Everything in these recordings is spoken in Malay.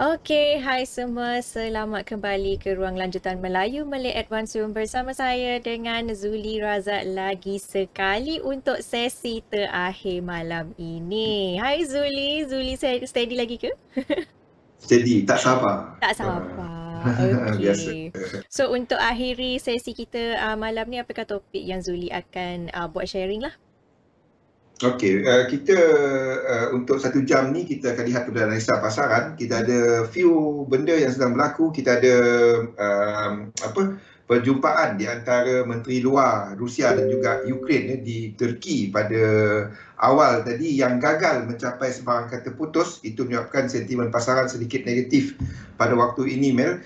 Okey, hai semua. Selamat kembali ke ruang lanjutan Melayu Malay Advanced Room bersama saya dengan Zuli Razak lagi sekali untuk sesi terakhir malam ini. Hai Zuli, Zuli steady lagi ke? Steady, tak sabar. Tak sabar. Biasa. Okey. So untuk akhiri sesi kita malam ni, apakah topik yang Zuli akan buat sharing lah? Okey, kita untuk 1 jam ni kita akan lihat kepada analisa pasaran. Kita ada few benda yang sedang berlaku. Kita ada perjumpaan di antara Menteri Luar Rusia dan juga Ukraine di Turki pada awal tadi yang gagal mencapai sebarang kata putus. Itu menyebabkan sentimen pasaran sedikit negatif pada waktu ini, Mel.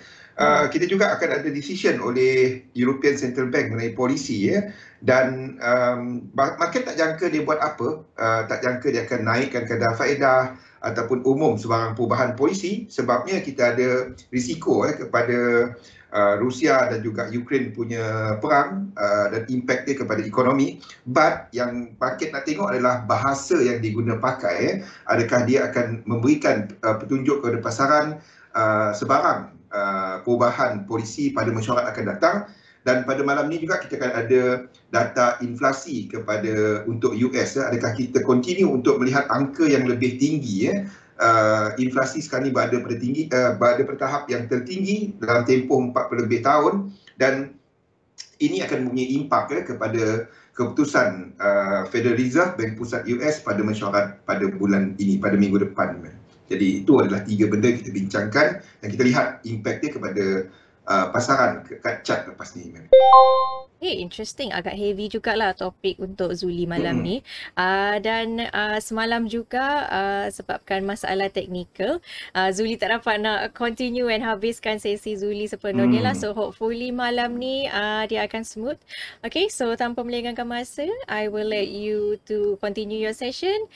Kita juga akan ada decision oleh European Central Bank mengenai polisi, ya. Dan market tak jangka dia buat apa, tak jangka dia akan naikkan kadar faedah ataupun umum sebarang perubahan polisi. Sebabnya kita ada risiko kepada Rusia dan juga Ukraine punya perang dan impak dia kepada ekonomi. But yang market nak tengok adalah bahasa yang diguna pakai. Adakah dia akan memberikan petunjuk kepada pasaran sebarang perubahan polisi pada mesyuarat akan datang. Dan pada malam ni juga kita akan ada data inflasi untuk US. Adakah kita continue untuk melihat angka yang lebih tinggi? Inflasi sekarang ni berada pada tahap yang tertinggi dalam tempoh 40 lebih tahun, dan ini akan mempunyai impak kepada keputusan Federal Reserve, Bank Pusat US pada mesyuarat pada bulan ini, pada minggu depan. Jadi itu adalah 3 benda kita bincangkan dan kita lihat impak dia kepada pasaran kat chart lepas ni. Interesting. Agak heavy jugalah topik untuk Zuli malam ni. Dan semalam juga sebabkan masalah teknikal, Zuli tak dapat nak continue and habiskan sesi Zuli sepenuhnya lah. So hopefully malam ni dia akan smooth. Okay, so tanpa melengahkan masa, I will let you to continue your session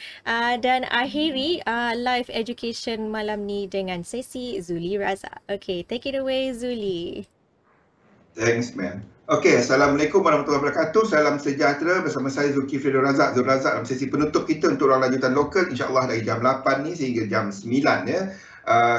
dan akhiri live education malam ni dengan sesi Zuli Razak. Okay, take it away Zuli. Thanks, man. Okey, Assalamualaikum warahmatullahi wabarakatuh. Salam sejahtera bersama saya Zulkifli Razak. Zul Razak dalam sesi penutup kita untuk ruang lanjutan lokal, insyaAllah dari jam 8 ni sehingga jam 9, ya.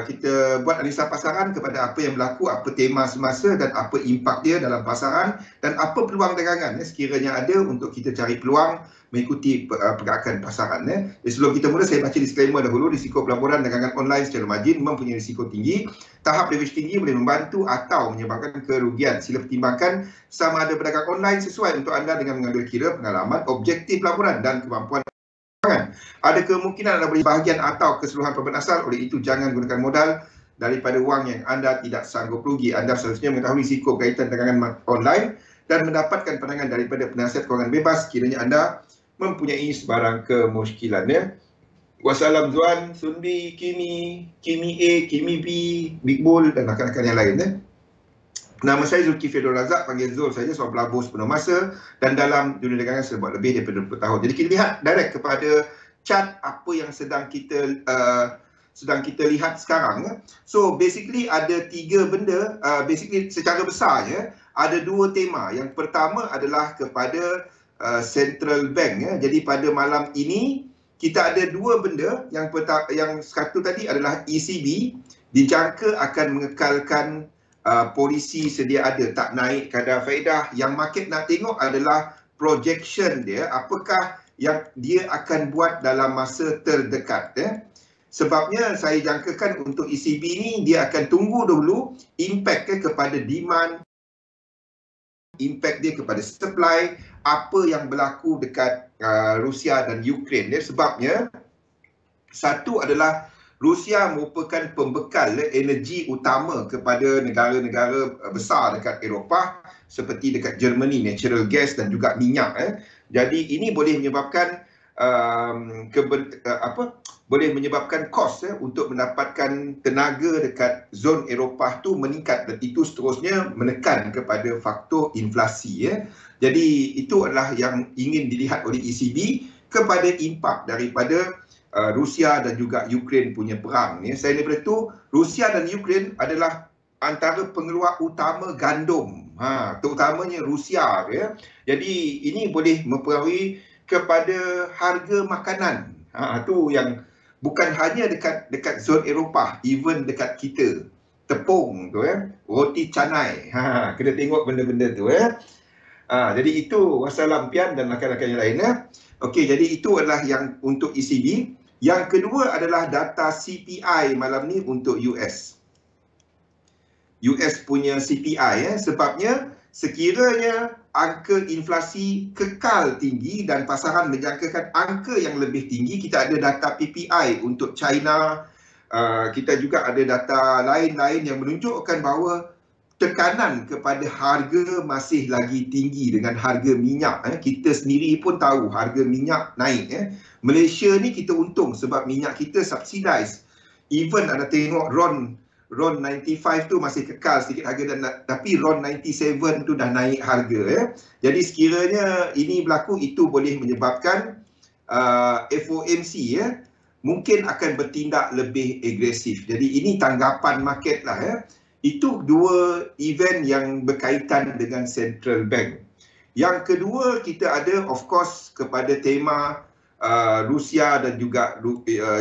Kita buat analisa pasaran kepada apa yang berlaku, apa tema semasa dan apa impak dia dalam pasaran dan apa peluang dagangan sekiranya ada untuk kita cari peluang mengikuti pergerakan pasaran. Jadi sebelum kita mula, saya baca disclaimer dahulu. Risiko pelaburan dagangan online secara margin mempunyai risiko tinggi. Tahap leverage tinggi boleh membantu atau menyebabkan kerugian. Sila pertimbangkan sama ada berdagang online sesuai untuk anda dengan mengambil kira pengalaman, objektif pelaburan dan kemampuan keuangan. Ada kemungkinan anda beri bahagian atau keseluruhan perbekalan asal, oleh itu jangan gunakan modal daripada wang yang anda tidak sanggup rugi. Anda seharusnya mengetahui risiko berkaitan dagangan online dan mendapatkan pandangan daripada penasihat kewangan bebas kiranya anda mempunyai sebarang kemusykilan. Wassalam Zuan, Sundi, Kimi A, Kimi B, Big Bull dan rakan-rakan yang lain. Nama saya Zulkifli Razak, panggil Zul saja sebab pelabur sepenuh masa dan dalam dunia dagangan selama lebih daripada 20 tahun. Jadi kita lihat direct kepada chart apa yang sedang kita lihat sekarang. So basically ada 3 benda, basically secara besarnya ada 2 tema. Yang pertama adalah kepada central bank. Jadi pada malam ini kita ada 2 benda. Yang satu tadi adalah ECB dijangka akan mengekalkan polisi sedia ada, tak naik kadar faedah. Yang market nak tengok adalah projection dia, apakah yang dia akan buat dalam masa terdekat. Sebabnya saya jangkakan untuk ECB ni dia akan tunggu dulu impact kepada demand, impact dia kepada supply, apa yang berlaku dekat Rusia dan Ukraine. Sebabnya satu adalah Rusia merupakan pembekal energi utama kepada negara-negara besar dekat Eropah seperti dekat Germany, natural gas dan juga minyak. Jadi ini boleh menyebabkan boleh menyebabkan kos untuk mendapatkan tenaga dekat zon Eropah tu meningkat, dan itu seterusnya menekan kepada faktor inflasi. Jadi itu adalah yang ingin dilihat oleh ECB kepada impak daripada Rusia dan juga Ukraine punya perang. Selain daripada itu, Rusia dan Ukraine adalah antara pengeluar utama gandum, terutamanya Rusia. Jadi ini boleh mempengaruhi kepada harga makanan. Itu yang Bukan hanya dekat zon Eropah, even dekat kita. Tepung tu roti canai. Kena tengok benda-benda tu jadi itu wassalam Pian dan rakan-rakan yang lain Okey, jadi itu adalah yang untuk ECB. Yang kedua adalah data CPI malam ni untuk US. US punya CPI sebabnya sekiranya angka inflasi kekal tinggi dan pasaran menjangkakan angka yang lebih tinggi, kita ada data PPI untuk China, kita juga ada data lain-lain yang menunjukkan bahawa tekanan kepada harga masih lagi tinggi dengan harga minyak. Kita sendiri pun tahu harga minyak naik. Malaysia ni kita untung sebab minyak kita subsidized. Even anda tengok RON 95 tu masih kekal sedikit harga, tapi RON 97 tu dah naik harga. Jadi sekiranya ini berlaku, itu boleh menyebabkan FOMC mungkin akan bertindak lebih agresif. Jadi ini tanggapan market lah. Itu dua event yang berkaitan dengan central bank. Yang kedua, kita ada of course kepada tema Rusia dan juga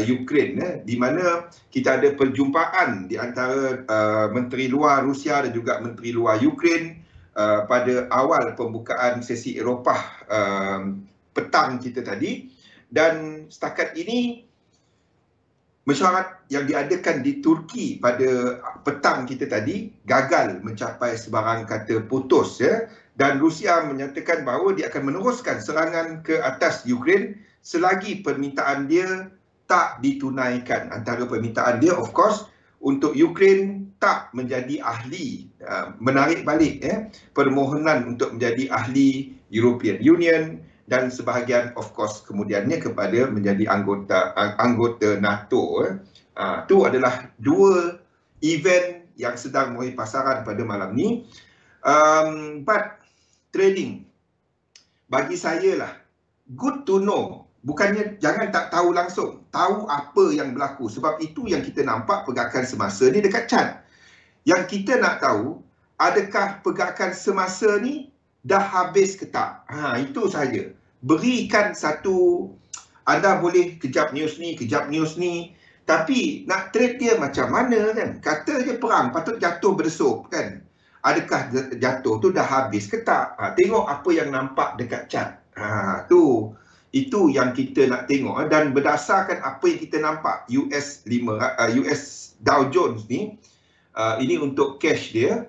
Ukraine, di mana kita ada perjumpaan di antara Menteri Luar Rusia dan juga Menteri Luar Ukraine pada awal pembukaan sesi Eropah petang kita tadi. Dan setakat ini mesyuarat yang diadakan di Turki pada petang kita tadi gagal mencapai sebarang kata putus dan Rusia menyatakan bahawa dia akan meneruskan serangan ke atas Ukraine selagi permintaan dia tak ditunaikan. Antara permintaan dia of course untuk Ukraine tak menjadi ahli, menarik balik permohonan untuk menjadi ahli European Union, dan sebahagian of course kemudiannya kepada menjadi anggota NATO. Itu adalah dua event yang sedang meroyi pasaran pada malam ni. But trading bagi saya lah good to know. Bukannya jangan tak tahu langsung, tahu apa yang berlaku. Sebab itu yang kita nampak pergerakan semasa ni dekat chart. Yang kita nak tahu, adakah pergerakan semasa ni dah habis ke tak? Itu saja. Berikan satu, anda boleh kejap news ni, tapi nak trade dia macam mana kan? Kata je perang, patut jatuh berdesup kan? Adakah jatuh tu dah habis ke tak? Tengok apa yang nampak dekat chart. Itu yang kita nak tengok. Dan berdasarkan apa yang kita nampak, US Dow Jones ni, ini untuk cash dia,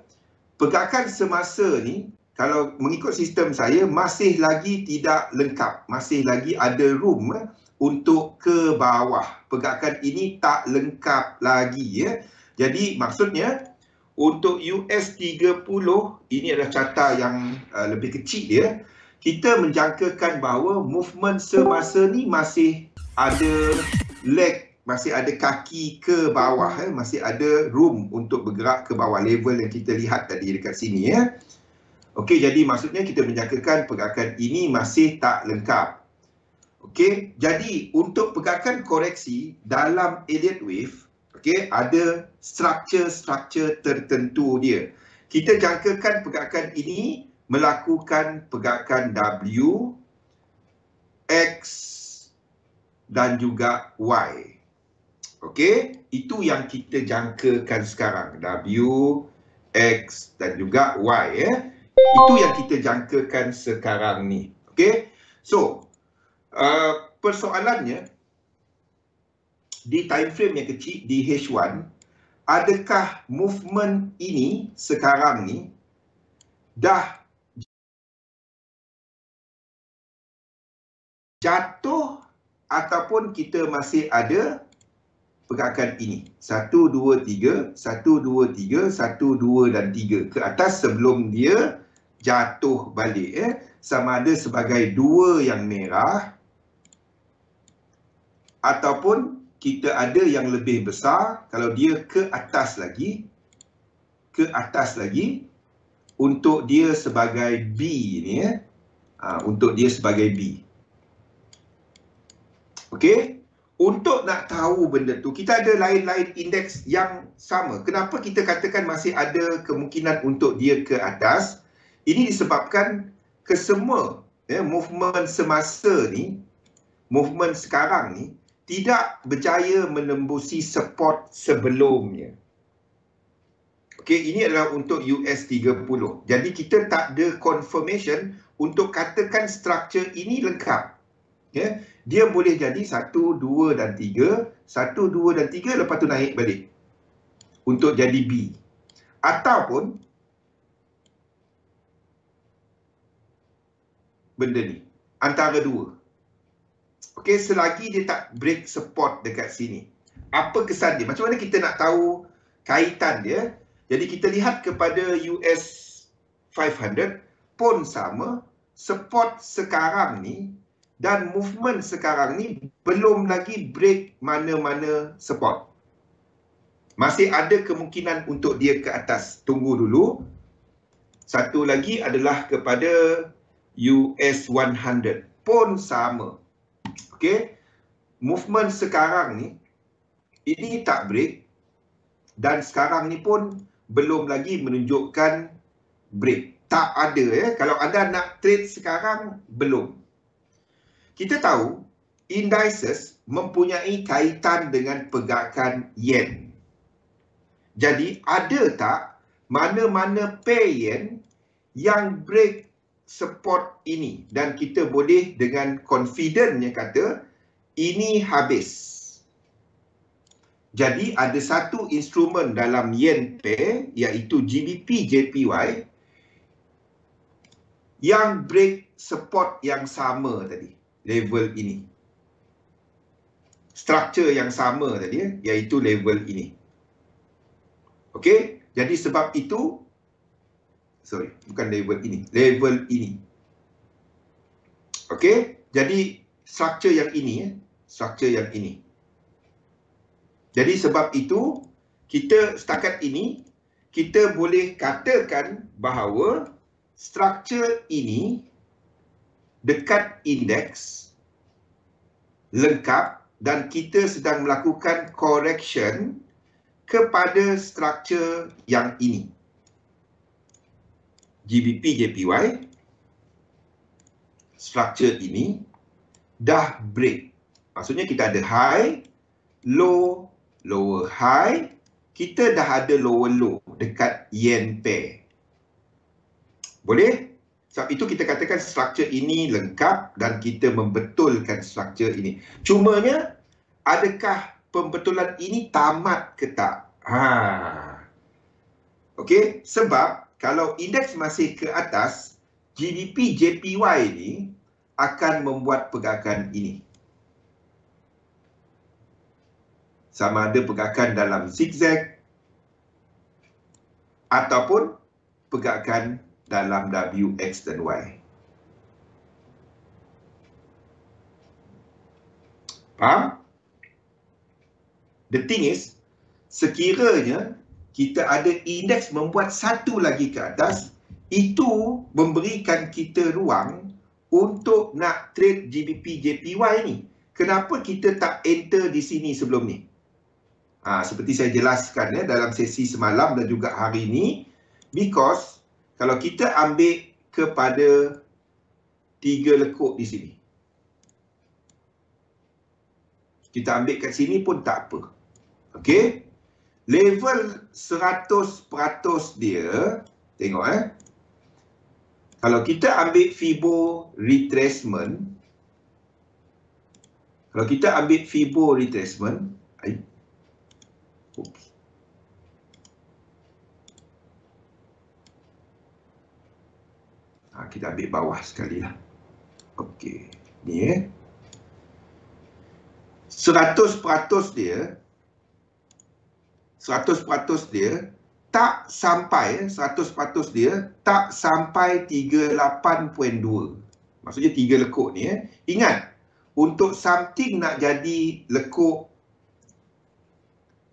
pergerakan semasa ni, kalau mengikut sistem saya, masih lagi tidak lengkap. Masih lagi ada room untuk ke bawah. Pergerakan ini tak lengkap lagi. Jadi maksudnya, untuk US 30, ini adalah carta yang lebih kecil dia, kita menjangkakan bahawa movement semasa ni masih ada leg, masih ada kaki ke bawah, masih ada room untuk bergerak ke bawah level yang kita lihat tadi dekat sini Okey, jadi maksudnya kita menjangkakan pergerakan ini masih tak lengkap. Okey, jadi untuk pergerakan koreksi dalam Elliott Wave, okey, ada struktur tertentu dia. Kita jangkakan pergerakan ini melakukan pergerakan W, X dan juga Y. Okey, itu yang kita jangkakan sekarang, W, X dan juga Y Itu yang kita jangkakan sekarang ni. Okey. So, persoalannya di time frame yang kecil di H1, adakah movement ini sekarang ni dah jatuh ataupun kita masih ada pergerakan ini 1, 2, 3, 1, 2, 3, 1, 2 dan 3 ke atas sebelum dia jatuh balik sama ada sebagai 2 yang merah ataupun kita ada yang lebih besar kalau dia ke atas lagi untuk dia sebagai B ni untuk dia sebagai B. Okey, untuk nak tahu benda tu kita ada lain-lain indeks yang sama. Kenapa kita katakan masih ada kemungkinan untuk dia ke atas? Ini disebabkan kesemua movement semasa ni, movement sekarang ni tidak berjaya menembusi support sebelumnya. Okey, ini adalah untuk US30. Jadi kita tak ada confirmation untuk katakan struktur ini lengkap. Ya, dia boleh jadi 1, 2 dan 3, 1, 2 dan 3 lepas tu naik balik untuk jadi B. Ataupun benda ni antara dua. Okey, selagi dia tak break support dekat sini. Apa kesan dia? Macam mana kita nak tahu kaitan dia? Jadi kita lihat kepada US 500 pun sama, support sekarang ni dan movement sekarang ni belum lagi break mana-mana support. Masih ada kemungkinan untuk dia ke atas. Tunggu dulu. Satu lagi adalah kepada US 100 pun sama. Okey. Movement sekarang ni ini tak break dan sekarang ni pun belum lagi menunjukkan break. Tak ada ya. Kalau anda nak trade sekarang, belum. Kita tahu indices mempunyai kaitan dengan pergerakan yen. Jadi ada tak mana-mana pair yen yang break support ini dan kita boleh dengan confidentnya kata ini habis. Jadi ada satu instrumen dalam yen pair iaitu GBP JPY yang break support yang sama tadi, level ini. Struktur yang sama tadi iaitu level ini. Okey, jadi sebab itu bukan level ini, level ini. Okey, jadi struktur yang ini struktur yang ini. Jadi sebab itu kita setakat ini kita boleh katakan bahawa struktur ini dekat indeks lengkap dan kita sedang melakukan correction kepada struktur yang ini. GBP JPY struktur ini dah break. Maksudnya kita ada high, low, lower high, kita dah ada lower low dekat yen pair. Boleh? Sebab itu kita katakan struktur ini lengkap dan kita membetulkan struktur ini. Cumanya, adakah pembetulan ini tamat ke tak? Okey, sebab kalau indeks masih ke atas, GBP JPY ini akan membuat pergerakan ini. Sama ada pergerakan dalam zigzag ataupun pergerakan dalam W, X dan Y. Faham? The thing is, sekiranya kita ada indeks membuat satu lagi ke atas, itu memberikan kita ruang untuk nak trade GBP JPY ni. Kenapa kita tak enter di sini sebelum ni? Seperti saya jelaskan ya dalam sesi semalam dan juga hari ini, because kalau kita ambil kepada 3 lekuk di sini, kita ambil kat sini pun tak apa. Okey, level 100% dia, tengok kalau kita ambil Fibo retracement, kita ambil bawah sekali lah. Okey, ni 100% dia tak sampai 100% dia tak sampai 38.2. Maksudnya 3 lekuk ni Ingat, untuk something nak jadi lekuk,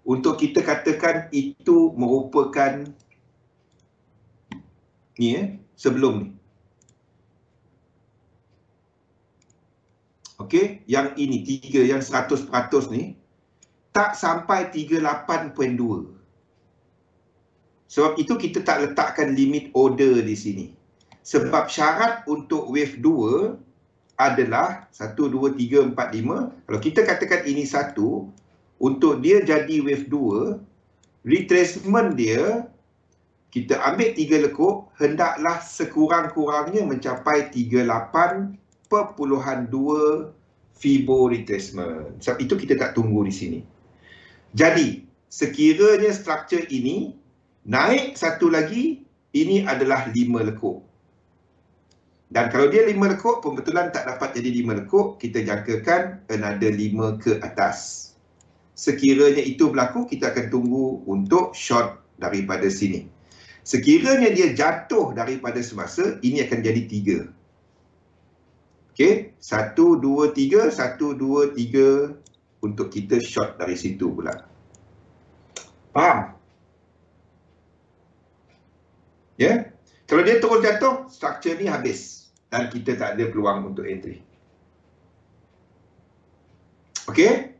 untuk kita katakan itu merupakan ni sebelum ni. Okey, yang ini 3, yang 100% ni tak sampai 38.2. Sebab itu kita tak letakkan limit order di sini. Sebab syarat untuk wave 2 adalah 1, 2, 3, 4, 5. Kalau kita katakan ini 1, untuk dia jadi wave 2, retracement dia, kita ambil 3 lekuk, hendaklah sekurang-kurangnya mencapai 38.2 Fibo retracement. Sebab itu kita tak tunggu di sini. Jadi, sekiranya struktur ini naik satu lagi, ini adalah 5 lekuk. Dan kalau dia 5 lekuk, pembetulan tak dapat jadi 5 lekuk, kita jangkakan another 5 ke atas. Sekiranya itu berlaku, kita akan tunggu untuk short daripada sini. Sekiranya dia jatuh daripada semasa, ini akan jadi 3. Okey, 1, 2, 3, 1, 2, 3 untuk kita short dari situ pula. Faham? Ya? Kalau dia terus jatuh, struktur ni habis dan kita tak ada peluang untuk entry. Okey?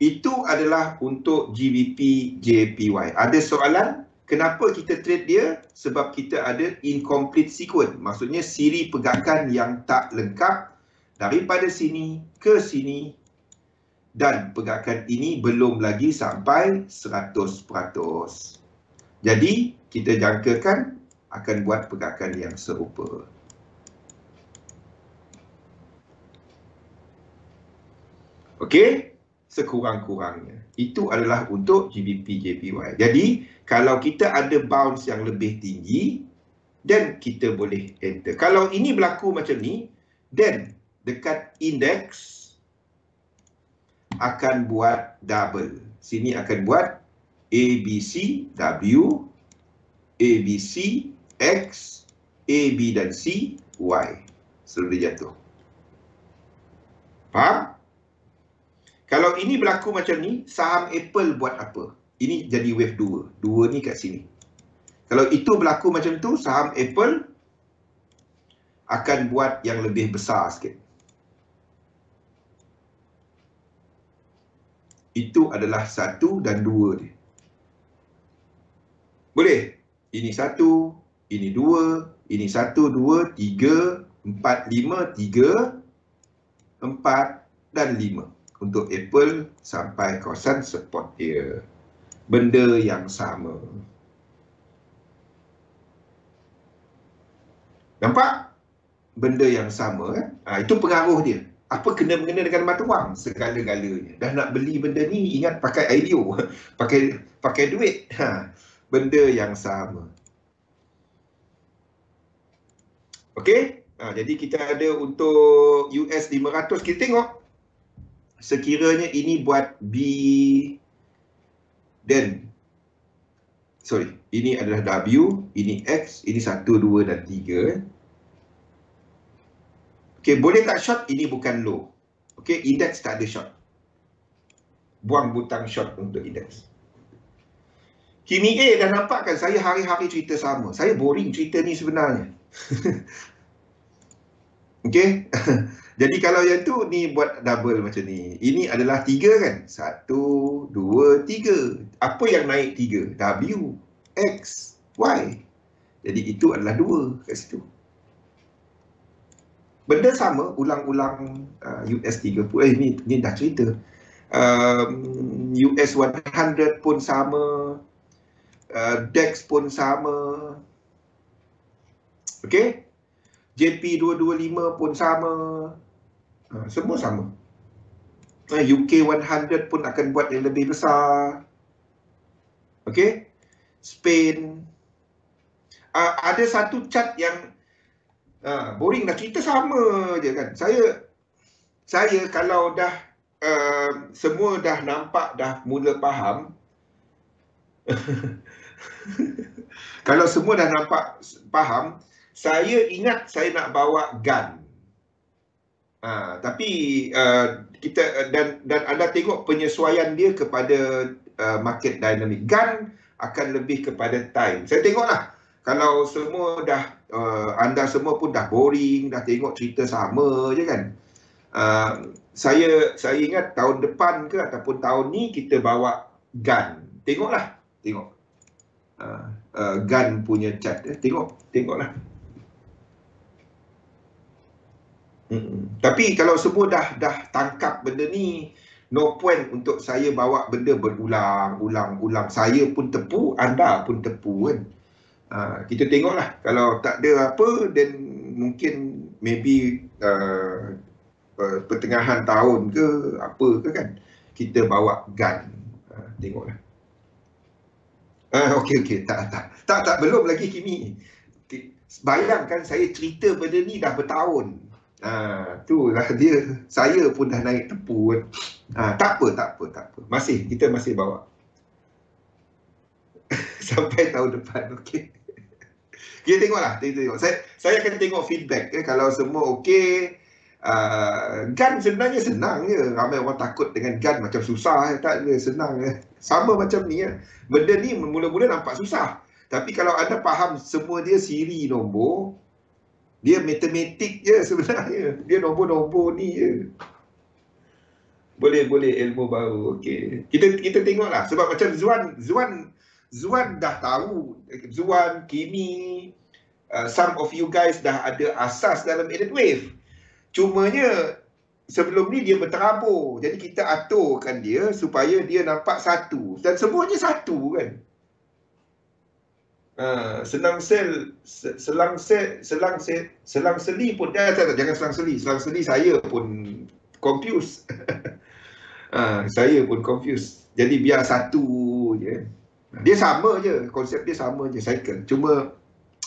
Itu adalah untuk GBP JPY. Ada soalan? Kenapa kita trade dia? Sebab kita ada incomplete sequence. Maksudnya siri pergerakan yang tak lengkap daripada sini ke sini. Dan pergerakan ini belum lagi sampai 100%. Jadi, kita jangkakan akan buat pergerakan yang serupa. Okey? Sekurang-kurangnya. Itu adalah untuk GBP JPY. Jadi, kalau kita ada bounce yang lebih tinggi, then kita boleh enter. Kalau ini berlaku macam ni, then dekat indeks akan buat double. Sini akan buat ABC, W, ABC, X, AB dan C, Y. Selalu dia jatuh. Faham? Kalau ini berlaku macam ni, saham Apple buat apa? Ini jadi wave 2. 2 ni kat sini. Kalau itu berlaku macam tu, saham Apple akan buat yang lebih besar sikit. Itu adalah 1 dan 2 dia. Boleh? Ini 1, ini 2, ini 1, 2, 3, 4, 5, 3, 4 dan 5. Untuk Apple sampai kawasan support dia. Benda yang sama. Nampak? Benda yang sama. Itu pengaruh dia. Apa kena-mengena dengan mata wang? Segala-galanya. Dah nak beli benda ni, ingat pakai IDO. pakai duit. Benda yang sama. Okey? Jadi kita ada untuk US 500. Kita tengok. Sekiranya ini buat B dan sorry, ini adalah W, ini X, ini 1, 2 dan 3. Okey, boleh tak short? Ini bukan low. Okey, indeks tak ada short. Buang butang short untuk indeks. Kimi A dah nampak kan saya hari-hari cerita sama. Saya boring cerita ni sebenarnya. Okey. Jadi kalau yang tu ni buat double macam ni. Ini adalah 3 kan? 1, 2, 3. Apa yang naik 3? W, X, Y. Jadi itu adalah 2 kat situ. Benda sama, ulang-ulang US 30. Ni dah cerita. US 100 pun sama. DEX pun sama. Okey? JP 225 pun sama. Semua sama. UK 100 pun akan buat yang lebih besar. Okey? Spain. Ada satu chart yang boring dah, cerita sama je kan. Saya kalau dah semua dah nampak, dah mula faham. Kalau semua dah nampak faham, saya ingat saya nak bawa gun. Tapi kita dan anda tengok penyesuaian dia kepada market dynamic. Gun akan lebih kepada time. Saya tengoklah kalau semua dah anda semua pun dah boring, dah tengok cerita sama je kan. Saya ingat tahun depan ke ataupun tahun ni kita bawa gun. Tengoklah, tengok. Gun punya chart. Tengoklah. Tapi kalau semua dah tangkap benda ni, no point untuk saya bawa benda berulang-ulang. Saya pun tepu, anda pun tepu kan. Kita tengoklah, kalau tak ada apa, then mungkin maybe pertengahan tahun ke apa ke kan, kita bawa gun. Tengoklah. Okey, tak, belum lagi Kimi. Bayangkan saya cerita benda ni dah bertahun. Itulah dia. Saya pun dah naik tepu kan. Tak apa. Kita masih bawa. Sampai tahun depan, okey. Kita tengoklah. Saya akan tengok feedback. Kalau semua okey, gun sebenarnya senang je. Ramai orang takut dengan gun macam susah. Tak ada, senang. Sama macam ni. Benda ni mula-mula nampak susah. Tapi kalau anda faham semua dia siri nombor, dia matematik je sebenarnya. Dia nombor-nombor ni je. Boleh ilmu baru. Okey. Kita tengoklah. Sebab macam Zuan dah tahu. Zuan, Kimi, some of you guys dah ada asas dalam edit wave. Cumanya sebelum ni dia berterabur. Jadi kita aturkan dia supaya dia nampak satu. Dan semuanya satu kan. Selang seli pun jangan selang seli saya pun confused. Saya pun confused. Jadi biar satu je. Dia sama je, konsep dia sama je, cycle. Cuma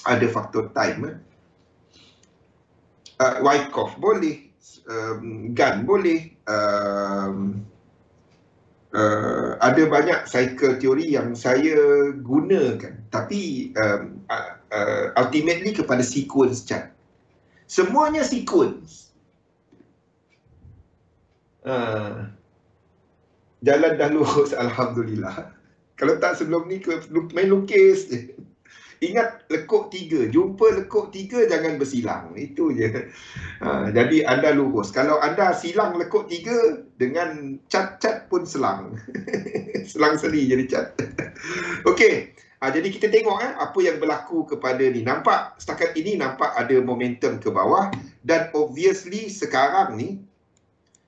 ada faktor time. Wyckoff boleh, gun boleh, ada banyak cycle teori yang saya gunakan, tapi ultimately kepada sequence chart. Semuanya sequence. Jalan dah lurus, alhamdulillah. Kalau tak sebelum ni main lukis je. Ingat lekuk 3, jumpa lekuk 3 jangan bersilang. Itu je. Jadi anda lurus. Kalau anda silang lekuk 3, dengan cat-cat pun selang. Selang seli jadi cat. Okey. Jadi kita tengok apa yang berlaku kepada ni. Nampak setakat ini nampak ada momentum ke bawah. Dan obviously sekarang ni,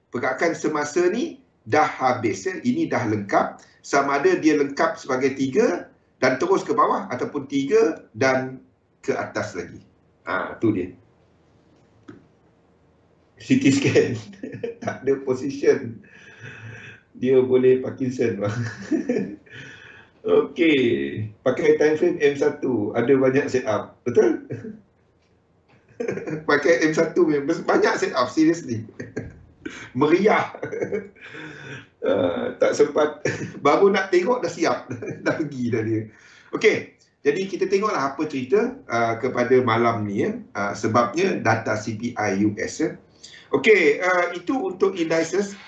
pergerakan semasa ni dah habis. Ini dah lengkap. Sama ada dia lengkap sebagai 3 dan terus ke bawah ataupun 3 dan ke atas lagi. Tu dia. CT scan. Tak ada position. Dia boleh Parkinson. Okey. Pakai time frame M1. Ada banyak setup. Betul? Pakai M1 banyak setup. Seriously. Meriah. Tak sempat, baru nak tengok dah siap. Dah pergi dah dia. Okey, jadi kita tengoklah apa cerita kepada malam ni sebabnya data CPI US. Okey, itu untuk indices.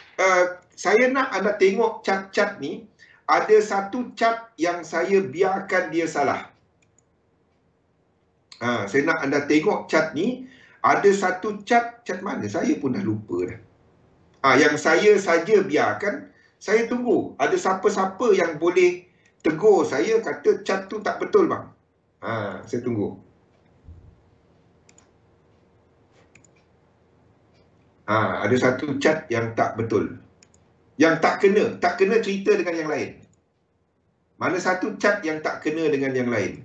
Saya nak anda tengok chart-chart ni. Ada satu chart yang saya biarkan dia salah. Saya nak anda tengok chart ni. Ada satu chart mana? Saya pun dah lupa dah. Yang saya saja biarkan, saya tunggu. Ada siapa-siapa yang boleh tegur saya kata chart tu tak betul bang. Saya tunggu. Ada satu chart yang tak betul. Yang tak kena cerita dengan yang lain. Mana satu chart yang tak kena dengan yang lain?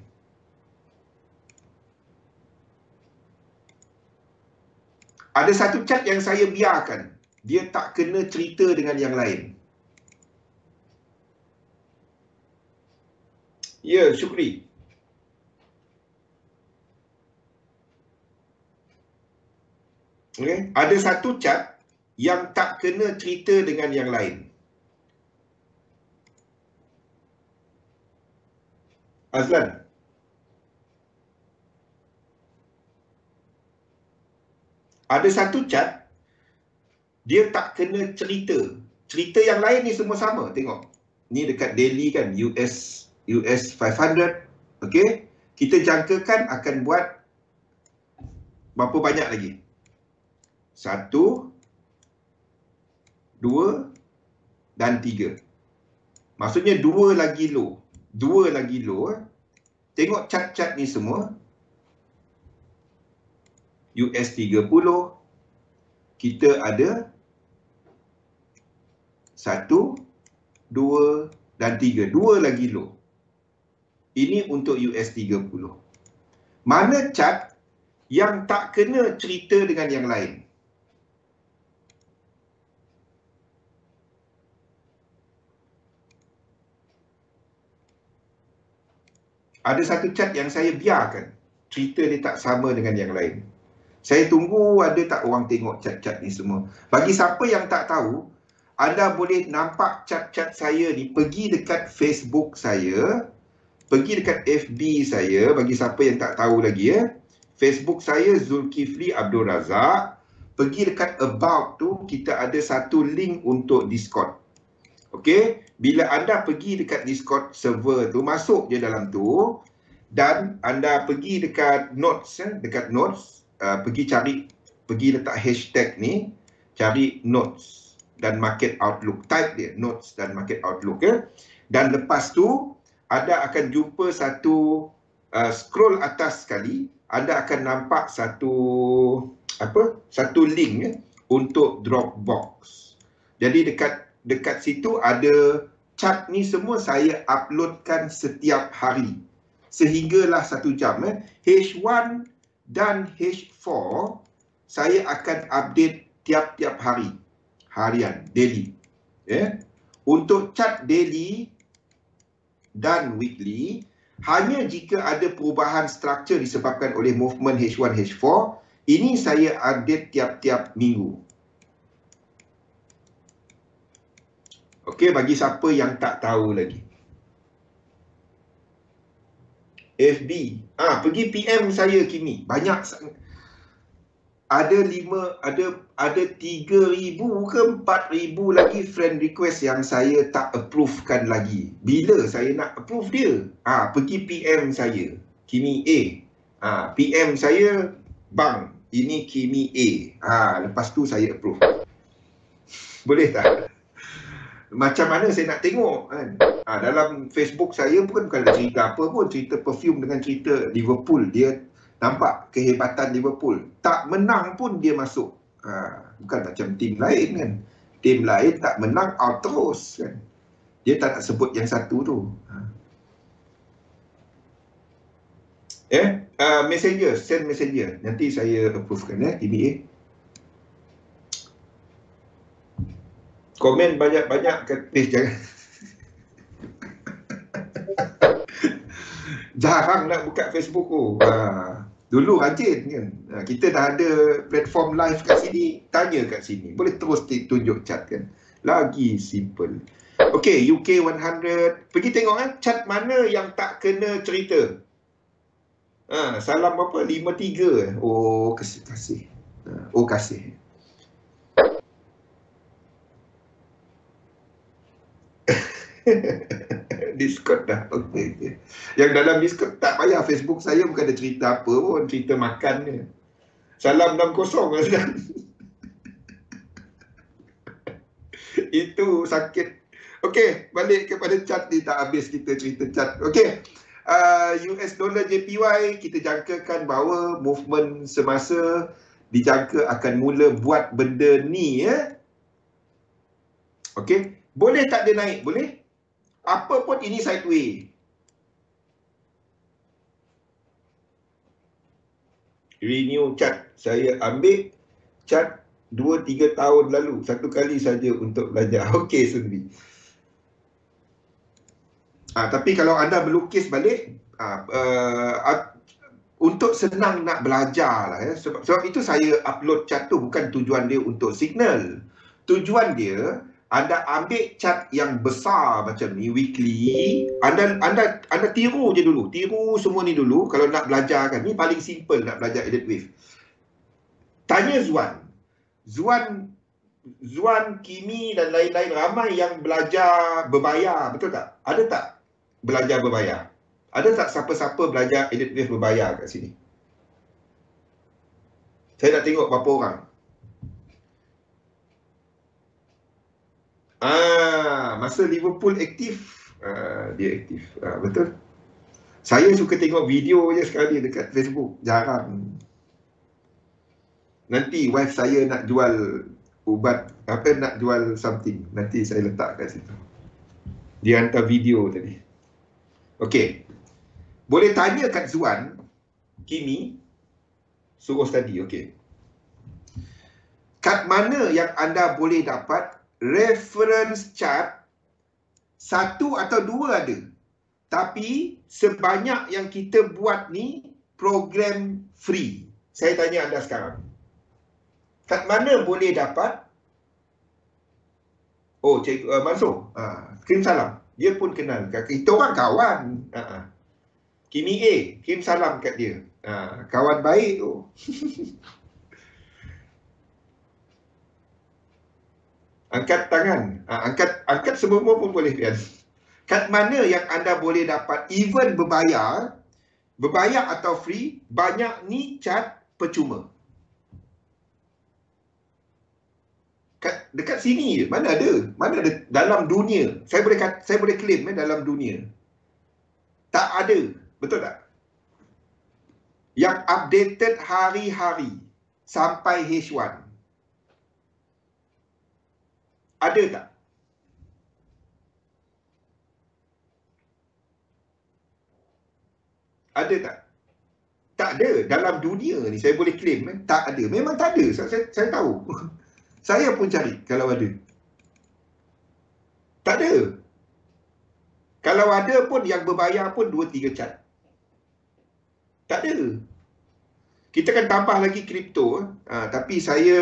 Ada satu chart yang saya biarkan. Dia tak kena cerita dengan yang lain. Ya, Syukri. Okay. Ada satu chart yang tak kena cerita dengan yang lain. Azlan. Ada satu chart dia tak kena cerita. Cerita yang lain ni semua sama. Tengok. Ni dekat daily kan. US 500. Okey. Kita jangkakan akan buat berapa banyak lagi? 1, 2 dan 3. Maksudnya 2 lagi low. 2 lagi low. Tengok chart-chart ni semua. US 30. kita ada 1, 2 dan 3. 2 lagi low. Ini untuk US30. Mana chart yang tak kena cerita dengan yang lain? Ada satu chart yang saya biarkan. Cerita dia tak sama dengan yang lain. Saya tunggu ada tak orang tengok chart-chart ni semua. Bagi siapa yang tak tahu, anda boleh nampak chart-chart saya ni, pergi dekat Facebook saya, pergi dekat FB saya, bagi siapa yang tak tahu lagi ya. Facebook saya Zulkifli Abdul Razak. Pergi dekat About tu, kita ada satu link untuk Discord. Okey, bila anda pergi dekat Discord server tu, masuk je dalam tu dan anda pergi dekat Notes, dekat Notes, pergi letak hashtag ni, cari Notes dan Market Outlook. Type dia Notes dan Market Outlook ya. Dan lepas tu anda akan jumpa satu scroll atas sekali, anda akan nampak satu link ya, untuk Dropbox. Jadi dekat situ ada chart ni semua saya uploadkan setiap hari. Sehinggalah 1 jam. H1 dan H4 saya akan update tiap-tiap hari. Harian, daily. Untuk chart daily dan weekly, hanya jika ada perubahan struktur disebabkan oleh movement H1, H4, ini saya update tiap-tiap minggu. Okey, bagi siapa yang tak tahu lagi. FB. Pergi PM saya Kimi. Banyak sangat. Ada 3,000 ke 4,000 lagi friend request yang saya tak approvekan lagi. Bila saya nak approve dia? Pergi PM saya, Kimi A. PM saya, bang, ini Kimi A. Lepas tu saya approve. Boleh tak? Macam mana saya nak tengok kan? Dalam Facebook saya bukan ada cerita apa pun, cerita perfume dengan cerita Liverpool. Dia nampak kehebatan Liverpool. Tak menang pun dia masuk. Bukan macam tim lain kan. Tim lain tak menang out terus kan. Dia tak nak sebut yang satu tu. Messenger, send messenger. Nanti saya approvekan TBA. Komen banyak-banyak kat jangan. Jarang nak buka Facebook tu. Dulu rajin kan. Kita dah ada platform live kat sini, tanya kat sini. Boleh terus tunjuk chart kan. Lagi simple. Okey, UK 100. Pergi tengok chart mana yang tak kena cerita. Salam apa? 53. Oh, kasih. Kasih. Discord dah. Okay. Yang dalam Discord tak payah. Facebook saya bukan ada cerita apa pun, cerita makan je. Salam 60 kan. Itu sakit. Okey, balik kepada chart ni, tak habis kita cerita chart. Okey. US dollar JPY kita jangkakan bahawa movement semasa dijangka akan mula buat benda ni ya. Okey, boleh tak dia naik? Boleh. Apa pun ini sideway. Renew chart. Saya ambil chart 2-3 tahun lalu. Satu kali saja untuk belajar. Okey, Sunbi. Tapi kalau anda melukis balik, untuk senang nak belajar lah ya. Sebab itu saya upload chart tu bukan tujuan dia untuk signal. Tujuan dia, anda ambil chart yang besar macam ni, weekly, anda tiru je dulu. Tiru semua ni dulu. Kalau nak belajar kan, ni paling simple nak belajar Elliott Wave. Tanya Zuan, Kimi dan lain-lain, ramai yang belajar berbayar, betul tak? Ada tak belajar berbayar? Ada tak siapa-siapa belajar Elliott Wave berbayar kat sini? Saya nak tengok berapa orang. Masa Liverpool aktif, dia aktif. Betul. Saya suka tengok video je sekali dekat Facebook. Jarang. Nanti wife saya nak jual ubat, nak jual something. Nanti saya letak kat situ. Dia hantar video tadi. Okey. Boleh tanya kat Zuan, Kimi, suruh tadi, okey. Kat mana yang anda boleh dapat reference chart, satu atau dua ada. Tapi sebanyak yang kita buat ni program free. Saya tanya anda sekarang. Kat mana boleh dapat? Oh, Cikgu Mansur. Kirim salam. Dia pun kenal. Kita orang kawan. Kimi A, kirim salam kat dia. Kawan baik tu. Angkat tangan. Angkat semua pun boleh kan. Kat mana yang anda boleh dapat even berbayar atau free, banyak ni cat percuma. Dekat sini je. Mana ada? Mana ada dalam dunia? Saya boleh claim dalam dunia. Tak ada. Betul tak? Yang updated hari-hari sampai H1. Ada tak? Ada tak? Tak ada. Dalam dunia ni saya boleh claim tak ada. Memang tak ada. Saya tahu. Saya pun cari kalau ada. Tak ada. Kalau ada pun yang berbayar pun 2-3 cat. Tak ada. Kita kan tambah lagi kripto. Tapi saya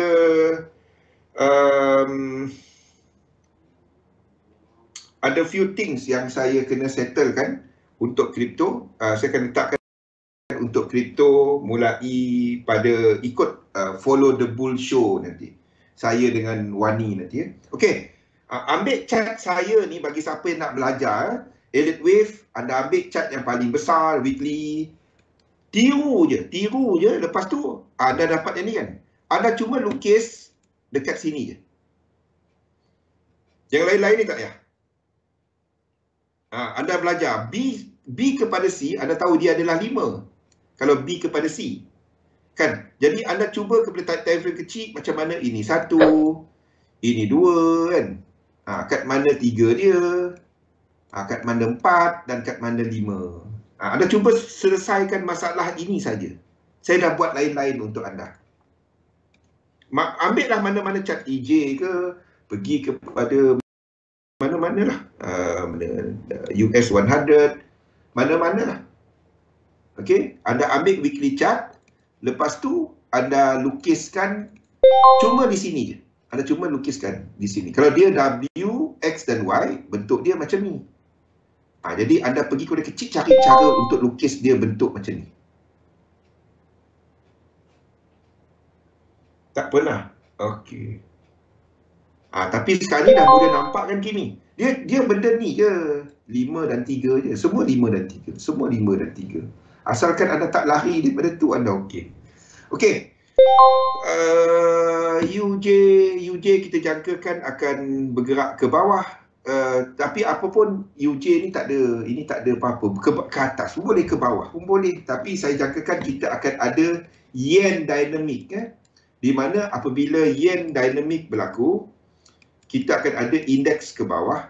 ada few things yang saya kena settlekan untuk kripto. Saya akan letakkan untuk kripto mulai pada ikut follow the bull show nanti. Saya dengan Wani nanti ya. Okey. Ambil chart saya ni bagi siapa yang nak belajar Elliott Wave, anda ambil chart yang paling besar weekly. Tiru je. Lepas tu anda dapat yang ni kan. Anda cuma lukis dekat sini je. Yang lain-lain ni tak payah. Anda belajar B kepada C, anda tahu dia adalah 5. Kalau B kepada C. Kan? Jadi anda cuba kepada time frame kecil macam mana ini 1, ini 2 kan. Kat mana 3 dia, kat mana 4 dan kat mana 5. Anda cuba selesaikan masalah ini saja. Saya dah buat lain-lain untuk anda. Ambil lah mana-mana chart EJ ke, pergi kepada mana-mana lah. US 100, mana-mana lah. Okey, anda ambil weekly chart, lepas tu anda lukiskan cuma di sini je. Anda cuma lukiskan di sini. Kalau dia W, X dan Y, bentuk dia macam ni. Jadi anda pergi kepada kecil cari cara untuk lukis dia bentuk macam ni. Tak pernah. Okey. Tapi sekarang ni dah boleh nampak kan Kimi? Dia benda ni je. 5 dan 3 je. Semua 5 dan 3. Semua 5 dan 3. Asalkan anda tak lari daripada tu, anda okey. Okey. UJ kita jangkakan akan bergerak ke bawah. Tapi apa pun UJ ni tak ada, ini tak ada apa-apa. Ke atas pun boleh, ke bawah pun boleh. Tapi saya jangkakan kita akan ada yen dynamic. Di mana apabila yen dynamic berlaku, kita akan ada indeks ke bawah,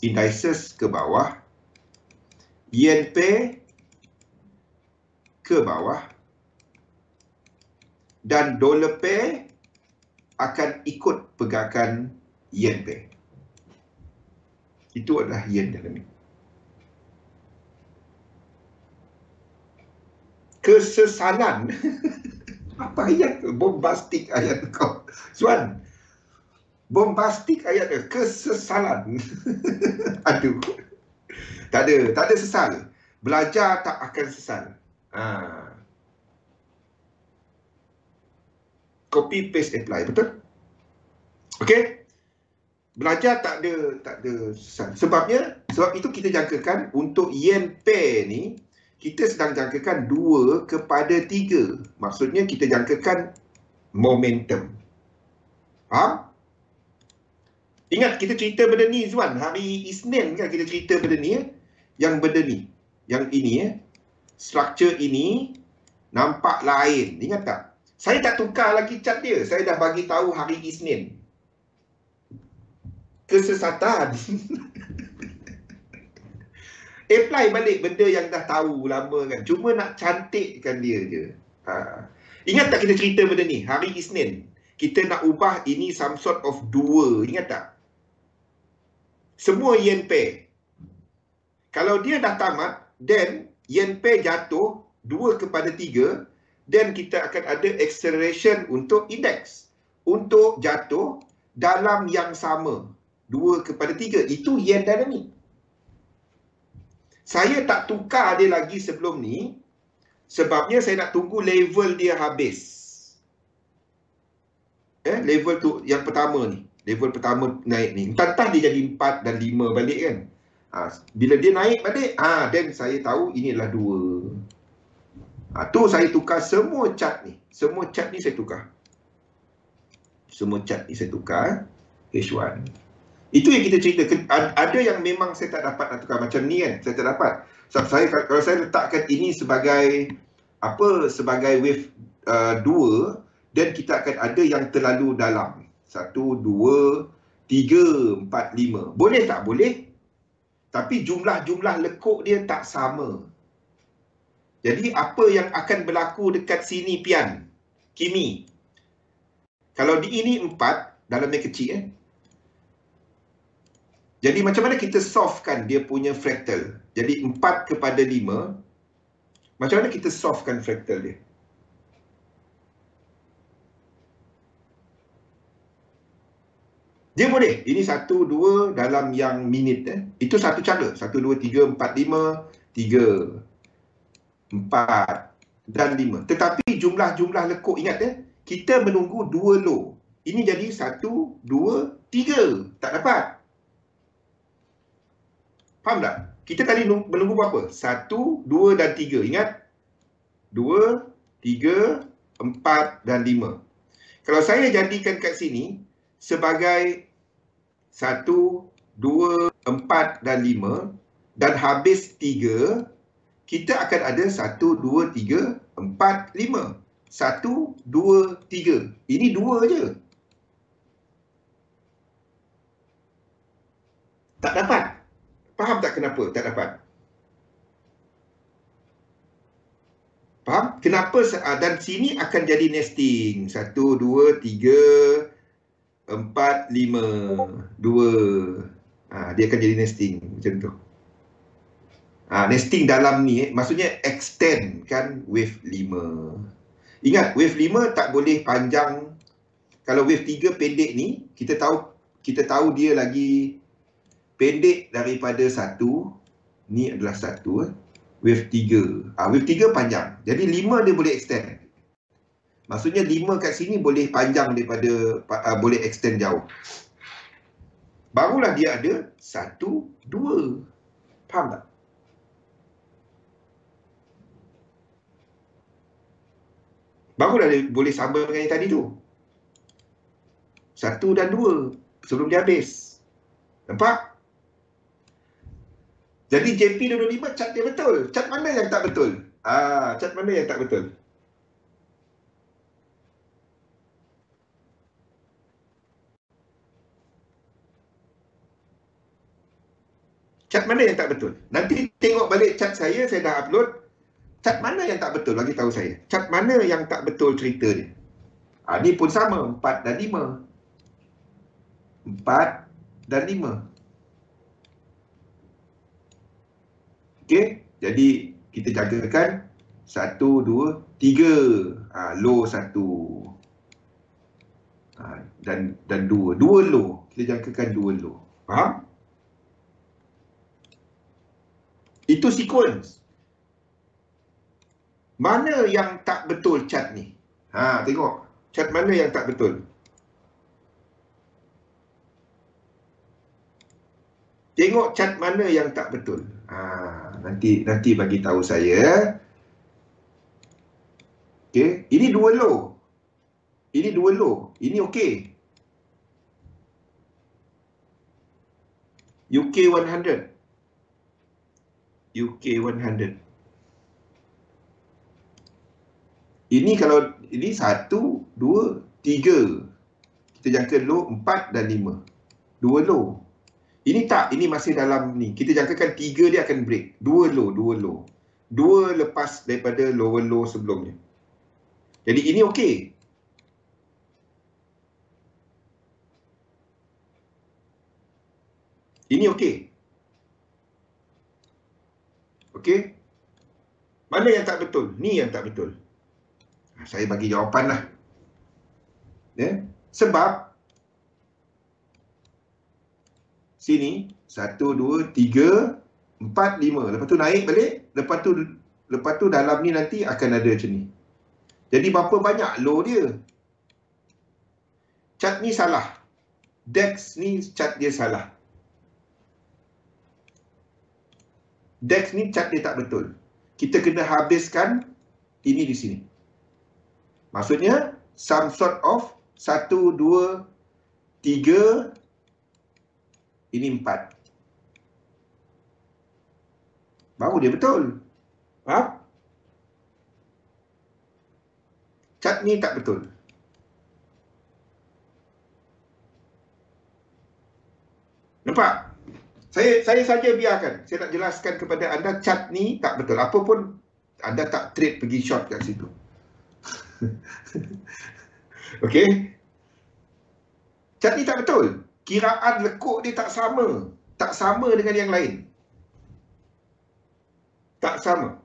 indices ke bawah, yen pair ke bawah, dan dollar pair akan ikut pergerakan yen pair. Itu adalah yen dynamic. Kesesalan. Apa ayat tu? Bombastik ayat kau. Suan. Bombastik ayat tu. Kesesalan. Aduh. Tak ada sesal. Belajar tak akan sesal. Copy, paste, apply. Betul? Okey? Belajar tak ada sesal. Sebab itu kita jangkakan untuk yen pair ni, kita sedang jangkakan 2 kepada 3. Maksudnya kita jangkakan momentum. Faham? Ingat kita cerita benda ni Zuan. Hari Isnin kan kita cerita benda ni. Yang benda ni. Yang ini Structure ini nampak lain. Ingat tak? Saya tak tukar lagi cat dia. Saya dah bagi tahu hari Isnin. Kesesatan. Apply balik benda yang dah tahu lama kan. Cuma nak cantikkan dia je. Ingat tak kita cerita benda ni? Hari Isnin. Kita nak ubah ini some sort of dua. Ingat tak? Semua yen pair. Kalau dia dah tamat, then yen pair jatuh 2 kepada 3, then kita akan ada acceleration untuk indeks. Untuk jatuh dalam yang sama. 2 kepada 3. Itu yen dynamic. Saya tak tukar dia lagi sebelum ni. Sebabnya saya nak tunggu level dia habis. Level tu yang pertama ni. Level pertama naik ni. Entah dia jadi 4 dan 5 balik kan. Bila dia naik balik, then saya tahu ini adalah 2. Tu saya tukar semua chart ni. Semua chart ni saya tukar. Semua chart ni saya tukar. H1. Itu yang kita cerita. Ada yang memang saya tak dapat nak tukar. Macam ni kan. Saya tak dapat. Sebab kalau saya letakkan ini sebagai sebagai wave 2, dan kita akan ada yang terlalu dalam. 1, 2, 3, 4, 5. Boleh tak? Boleh. Tapi jumlah-jumlah lekuk dia tak sama. Jadi apa yang akan berlaku dekat sini Pian? Kimi. Kalau di ini 4, dalamnya kecil Jadi macam mana kita solvekan dia punya fractal? Jadi 4 kepada 5. Macam mana kita solvekan fractal dia? Dia boleh. Ini 1, 2 dalam yang minit. Itu satu cara. 1, 2, 3, 4, 5. 3, 4 dan 5. Tetapi jumlah-jumlah lekuk, ingat kita menunggu 2 low. Ini jadi 1, 2, 3. Tak dapat. Faham tak? Kita tadi menunggu berapa? 1, 2 dan 3. Ingat? 2, 3, 4 dan 5. Kalau saya jadikan kat sini sebagai 1, 2, 4 dan 5 dan habis 3, kita akan ada 1, 2, 3, 4, 5. 1, 2, 3. Ini 2 je. Tak dapat. Faham tak kenapa tak dapat? Faham? Kenapa? Dan sini akan jadi nesting. 1, 2, 3, 4, 5, 2. Dia akan jadi nesting macam tu. Nesting dalam ni maksudnya extend kan wave 5. Ingat wave 5 tak boleh panjang. Kalau wave 3 pendek ni, kita tahu dia lagi pendek daripada 1. Ni adalah 1. Wave 3. Wave 3 panjang. Jadi 5 dia boleh extend. Maksudnya 5 kat sini boleh panjang daripada, boleh extend jauh. Barulah dia ada 1, 2. Faham tak? Barulah dia boleh sama dengan yang tadi tu. 1 dan 2 sebelum dia habis. Nampak? Jadi JP25 cat dia betul. Cat mana yang tak betul? Cat mana yang tak betul? Cat mana yang tak betul? Nanti tengok balik cat saya dah upload. Cat mana yang tak betul? Bagi tahu saya. Cat mana yang tak betul cerita dia? Ni pun sama. 4 dan 5. 4 dan 5. Okey. Jadi, kita jagakan 1, 2, 3. Low 1. Dan 2. 2 low. Kita jagakan 2 low. Faham? Itu sequence. Mana yang tak betul cat ni? Tengok. Cat mana yang tak betul? Tengok cat mana yang tak betul. Nanti bagi tahu saya. Okey, ini 2 low. Ini 2 low. Ini okey. UK 100. UK 100. Ini kalau ini 1, 2, 3. Kita jangka low 4 dan 5. 2 low. Ini tak, ini masih dalam ni. Kita jangkakan 3 dia akan break. 2 low, 2 low. 2 lepas daripada lower low sebelumnya. Jadi ini okey. Ini okey. Okey. Mana yang tak betul? Ni yang tak betul. Saya bagi jawapan lah. Ya? Sebab sini 1, 2, 3, 4, 5. Lepas tu naik balik. Lepas tu dalam ni nanti akan ada macam ni. Jadi berapa banyak low dia? Chart ni salah. DEX ni chart dia salah. DEX ni chart dia tak betul. Kita kena habiskan ini di sini. Maksudnya some sort of 1, 2, 3, ini 4. Baru dia betul. Faham? Chart ni tak betul. Nampak? Saya saja biarkan. Saya nak jelaskan kepada anda chart ni tak betul. Apa pun anda tak trade pergi short kat situ. Okey? Chart ni tak betul. Kiraan lekuk dia tak sama. Tak sama dengan yang lain. Tak sama.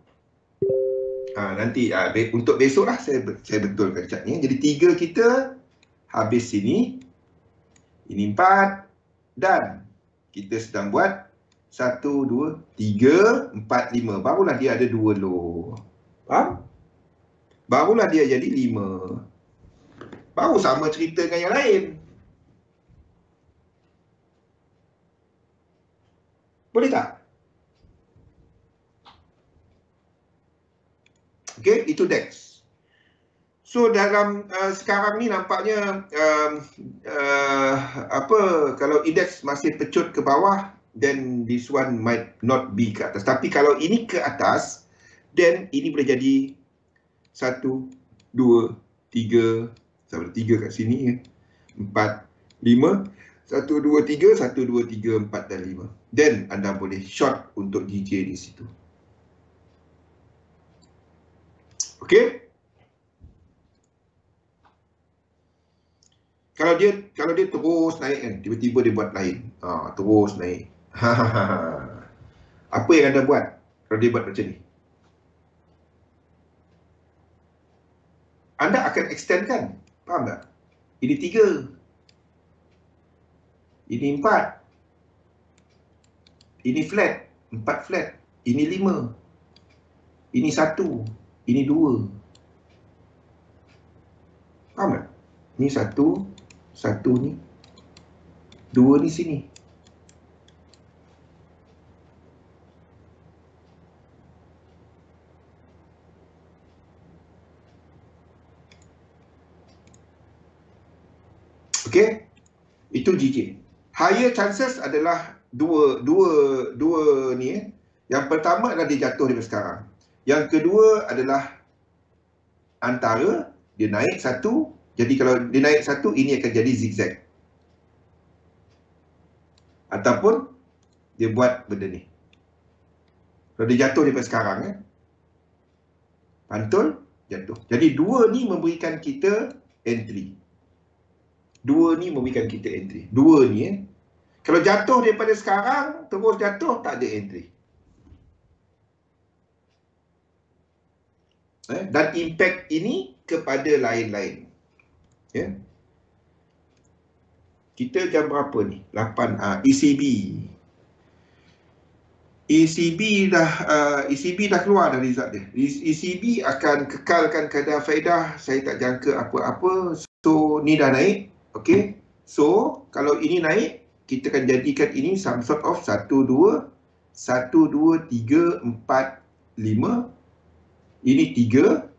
Nanti untuk besok lah saya betulkan chart ni. Jadi 3 kita habis sini. Ini 4. Dan kita sedang buat 1, 2, 3, 4, 5. Barulah dia ada 2 low. Faham? Barulah dia jadi 5. Baru sama cerita dengan yang lain. Boleh tak? Okey, itu DEX. So dalam sekarang ni nampaknya kalau indeks masih pecut ke bawah, then this one might not be ke atas. Tapi kalau ini ke atas, then ini boleh jadi 1, 2, 3, sampai 3 kat sini ya. 4, 5, 1, 2, 3, 1, 2, 3, 4 dan 5. Then anda boleh short untuk GJ di situ. Okey? Kalau dia terus naik kan, tiba-tiba dia buat lain. Terus naik. Apa yang anda buat kalau dia buat macam ni? Anda akan extend kan? Faham tak? Ini 3. Ini 4. Ini flat. 4 flat. Ini 5. Ini 1. Ini 2. Faham tak? Ini 1. 1 ni. 2 ni sini. Okey? Itu GJ. Higher chances adalah dua ni. Yang pertama adalah dia jatuh daripada sekarang. Yang kedua adalah antara dia naik 1. Jadi kalau dia naik 1, ini akan jadi zigzag. Ataupun dia buat benda ni. Kalau dia jatuh daripada sekarang pantul, jatuh. Jadi 2 ni memberikan kita entry. 2 ni memberikan kita entry. 2 ni Kalau jatuh daripada sekarang, terus jatuh, tak ada entry. Dan impact ini kepada lain-lain. Kita jam berapa ni? 8. ECB. ECB dah keluar dah result dia. ECB akan kekalkan kadar faedah. Saya tak jangka apa-apa. So, ni dah naik. Okey. So, kalau ini naik, kita akan jadikan ini some sort of 1, 2, 3, 4, 5. Ini 3,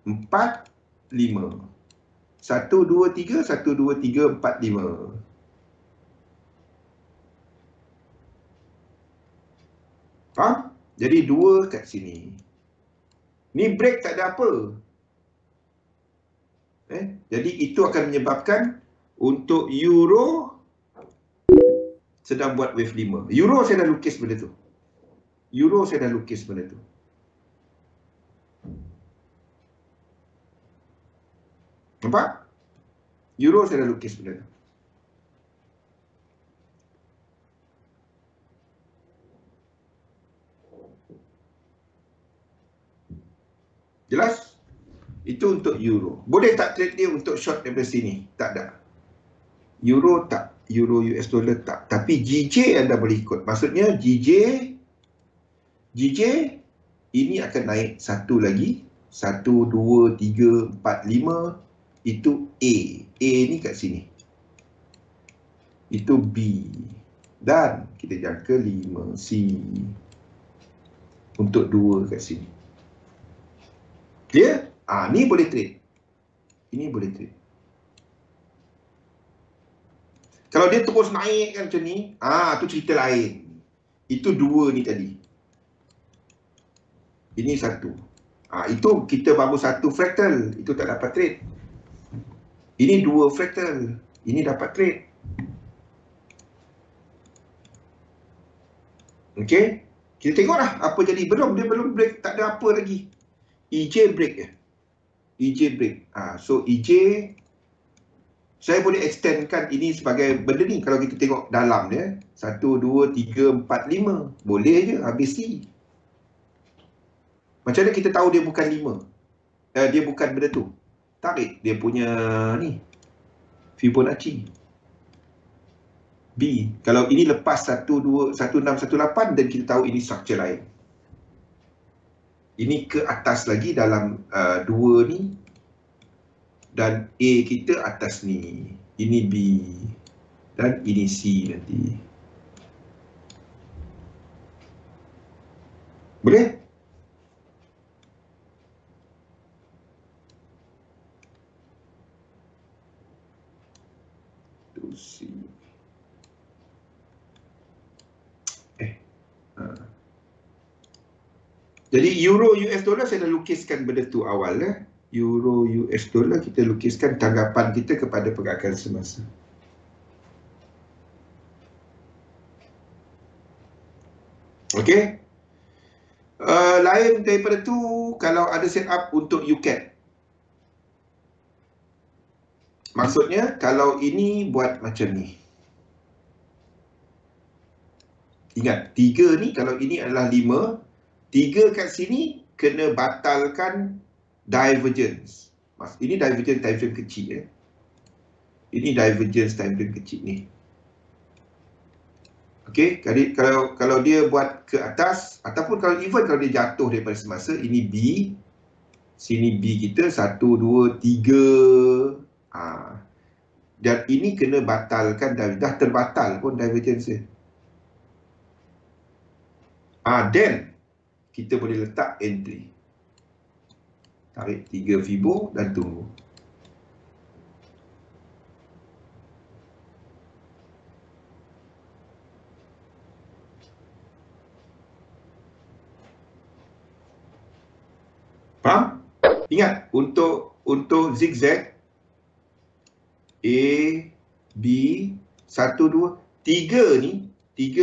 4, 5. 1, 2, 3, 1, 2, 3, 4, 5. Faham? Jadi 2 kat sini. Ni break tak ada apa. Jadi itu akan menyebabkan untuk euro sedang buat wave 5. Euro saya dah lukis benda tu. Euro saya dah lukis benda tu. Nampak? Euro saya dah lukis benda tu. Jelas? Itu untuk euro. Boleh tak trade dia untuk short daripada sini? Tak ada. Euro tak. Euro US dollar tak. Tapi GJ anda boleh ikut. Maksudnya GJ ini akan naik satu lagi. 1, 2, 3, 4, 5. Itu A. A ni kat sini. Itu B. Dan kita jangka 5 C. Untuk 2 kat sini. Clear? Ni boleh trade. Ini boleh trade. Kalau dia terus naik kan macam ni, tu cerita lain. Itu 2 ni tadi. Ini 1. Itu kita baru 1 fractal. Itu tak dapat trade. Ini 2 fractal. Ini dapat trade. Okey. Kita tengoklah apa jadi. Dia belum break. Tak ada apa lagi. EJ break je. EJ break. So EJ saya boleh extendkan ini sebagai benda ni. Kalau kita tengok dalam dia 1, 2, 3, 4, 5. Boleh je habis C. Macam mana kita tahu dia bukan 5? Dia bukan benda tu. Tarik dia punya ni Fibonacci B. Kalau ini lepas 1, 2, 1, 6, 1, 8 dan kita tahu ini structure lain. Ini ke atas lagi dalam 2 ni. Dan A kita atas ni. Ini B. Dan ini C nanti. Boleh? Tu C. Jadi euro US dollar saya dah lukiskan benda tu awal. Euro US dollar kita lukiskan tanggapan kita kepada pergerakan semasa. Okey. Lain daripada tu, kalau ada set up untuk UCAD. Maksudnya kalau ini buat macam ni. Ingat 3 ni, kalau ini adalah 5, 3 kat sini kena batalkan divergence. Ini divergence time frame kecil. Ini divergence time frame kecil ni. Okey, kalau dia buat ke atas ataupun kalau dia jatuh daripada semasa, ini B. Sini B kita 1, 2, 3. Dan ini kena batalkan, dah terbatal pun divergence dia. Then kita boleh letak entry. Tarik 3 Fibo dan tunggu. Faham? Ingat, untuk zigzag A, B, 1, 2, 3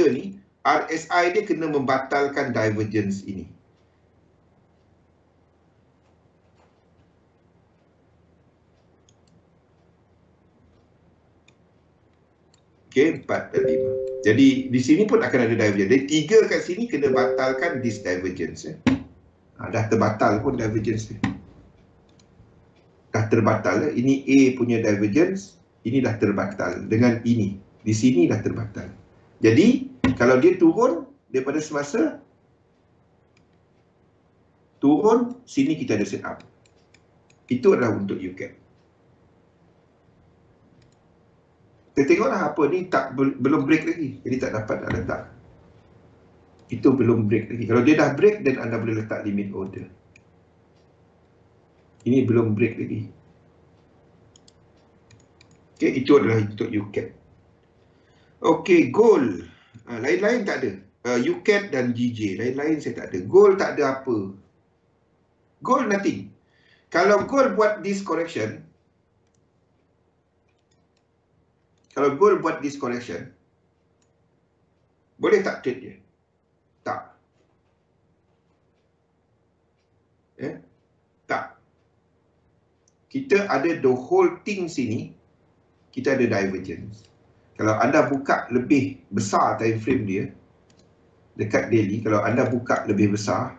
ni RSI dia kena membatalkan divergence ini. Okey, 4 dan 5. Jadi di sini pun akan ada divergence. Jadi 3 kat sini kena batalkan this divergence. Dah terbatal pun divergence ni. Dah terbatal. Ini A punya divergence. Ini dah terbatal. Dengan ini. Di sini dah terbatal. Jadi kalau dia turun daripada semasa, turun, sini kita ada set up. Itu adalah untuk UCAD. Kita tengoklah apa ni belum break lagi. Jadi tak dapat nak letak. Itu belum break lagi. Kalau dia dah break, then anda boleh letak limit order. Ini belum break lagi. Okey, itu adalah untuk UCAD. Okey, gold. Lain-lain tak ada. UCAD dan GJ. Lain-lain saya tak ada. Gold tak ada apa. Gold nothing. Kalau gold buat this correction, boleh tak trade dia? Tak. Tak. Kita ada the whole thing sini, kita ada divergence. Kalau anda buka lebih besar time frame dia, dekat daily, kalau anda buka lebih besar,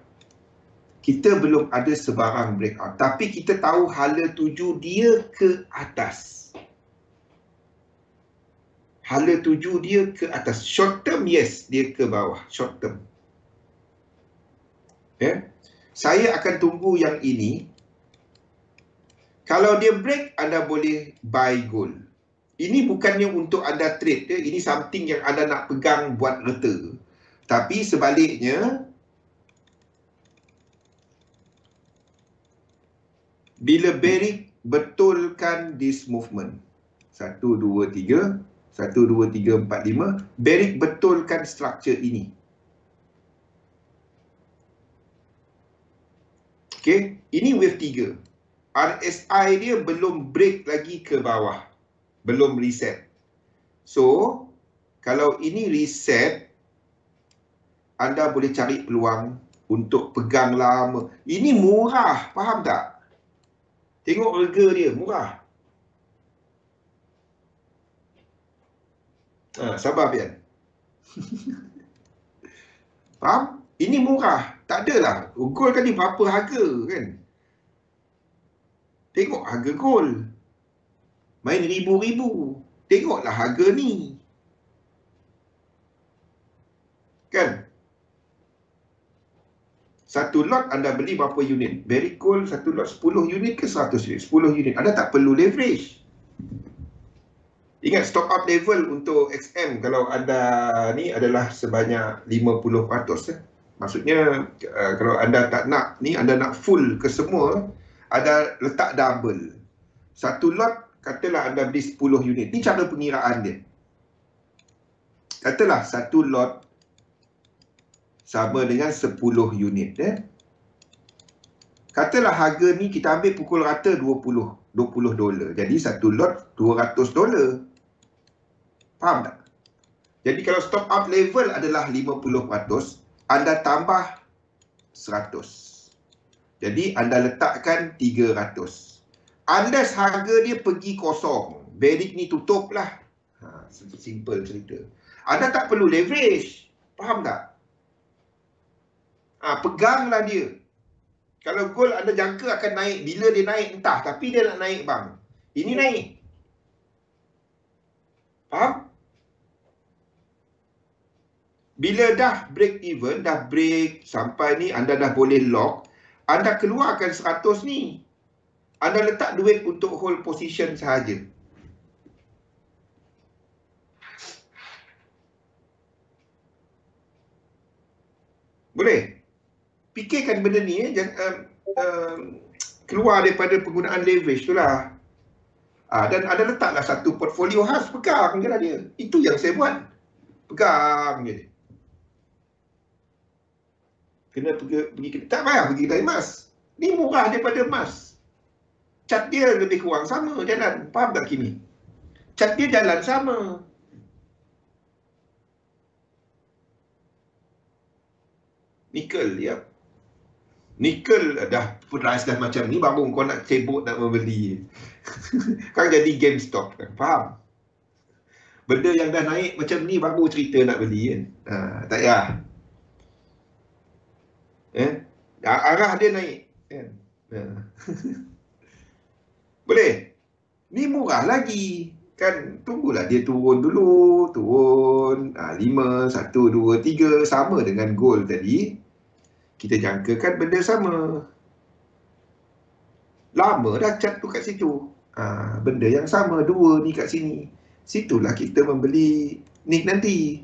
kita belum ada sebarang breakout. Tapi kita tahu hala tuju dia ke atas. Hala tuju dia ke atas. Short term, yes, dia ke bawah. Short term. Saya akan tunggu yang ini. Kalau dia break, anda boleh buy gold. Ini bukannya untuk anda trade. Ini something yang anda nak pegang buat reta. Tapi sebaliknya, bila bearish, betulkan this movement. 1, 2, 3. 1, 2, 3, 4, 5. Bearish, betulkan structure ini. Okay, ini wave 3. RSI dia belum break lagi ke bawah. Belum reset. So, kalau ini reset, anda boleh cari peluang untuk pegang lama. Ini murah, faham tak? Tengok harga dia, murah. Sabar Pian. Faham? Ini murah. Tak adalah. Gold kan ni berapa harga kan? Tengok harga gold. Main ribu-ribu. Tengoklah harga ni. Kan? Satu lot anda beli berapa unit? Very gold, satu lot 10 unit ke 100 unit? 10 unit. Anda tak perlu leverage. Ingat stop up level untuk XM kalau anda ni adalah sebanyak 50%. Maksudnya kalau anda tak nak ni, anda nak full ke semua, ada letak double. Satu lot, katalah anda beli 10 unit. Ni cara pengiraan dia. Katalah satu lot sama dengan 10 unit. Katalah harga ni kita ambil pukul rata $20. Jadi satu lot $200. Faham tak? Jadi kalau stop up level adalah 50%, anda tambah 100. Jadi anda letakkan 300. Unless harga dia pergi kosong, bearish ni tutup lah. Simple cerita. Anda tak perlu leverage. Faham tak? Peganglah dia. Kalau gold anda jangka akan naik, bila dia naik entah, tapi dia nak naik bang. Ini naik. Faham? Bila dah break even, dah break sampai ni, anda dah boleh lock, anda keluarkan 100 ni. Anda letak duit untuk hold position sahaja. Boleh? Fikirkan benda ni, keluar daripada penggunaan leverage tu lah. Dan anda letaklah satu portfolio khas, pegang je lah dia. Itu yang saya buat. Pegang je dia. Kena pergi, tak payah pergi kedai emas. Ni murah daripada emas. Cat dia lebih kurang sama jalan. Faham tak Kimi? Cat dia jalan sama. Nikel, ya. Nikel dah price dah macam ni, baru kau nak cebok nak membeli. Kan jadi GameStop kan. Faham? Benda yang dah naik macam ni baru cerita nak beli kan. Tak payah. Arah dia naik kan. Boleh. Ni murah lagi kan. Tunggulah dia turun dulu. Turun 5, 1, 2, 3. Sama dengan gold tadi. Kita jangkakan benda sama. Lama dah cat tu kat situ. Benda yang sama, 2 ni kat sini. Situlah kita membeli ni nanti.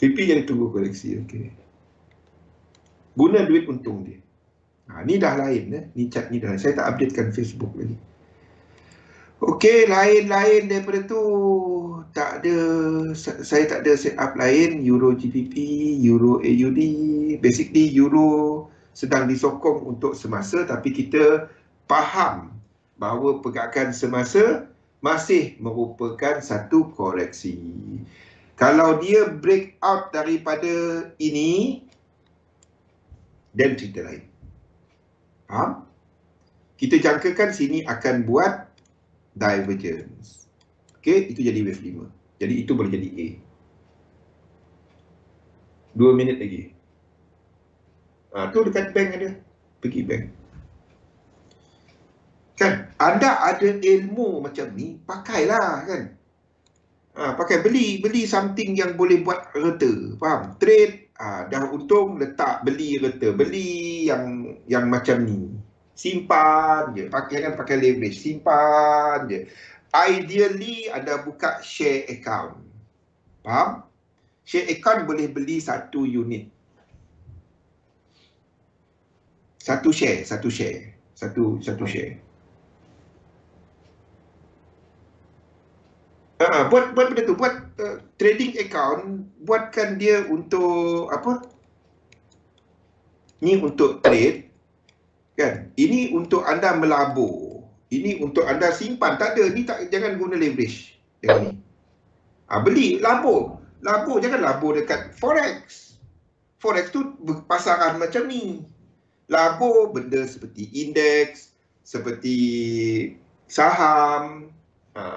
PP yang tunggu koleksi. Okay. Guna duit untung dia. Ni dah lain. Ni cat ni dah lain. Saya tak updatekan Facebook lagi. Okey, lain-lain daripada tu tak ada, saya tak ada set up lain. Euro GBP, Euro AUD, basically Euro sedang disokong untuk semasa, tapi kita faham bahawa pergerakan semasa masih merupakan satu koreksi. Kalau dia break out daripada ini, dan cerita lain. Faham? Kita jangkakan sini akan buat divergence. Okey, itu jadi wave 5. Jadi itu boleh jadi A. 2 minit lagi. Tu dekat bank ada. Pergi bank. Kan, anda ada ilmu macam ni, pakailah kan. Pakai beli something yang boleh buat reta. Faham? Trade, dah untung letak beli reta. Beli yang macam ni. Simpan je. Jangan pakai leverage. Simpan je. Ideally, anda buka share account. Faham? Share account boleh beli satu unit. Satu share. Satu share. Buat benda tu. Buat trading account. Buatkan dia untuk apa? Ni untuk trade. Kan? Ini untuk anda melabur. Ini untuk anda simpan. Tak ada. Ni tak, jangan guna leverage. Yang ni. Beli, labur. Labur, jangan labur dekat forex. Forex tu pasaran macam ni. Labur benda seperti indeks, seperti saham.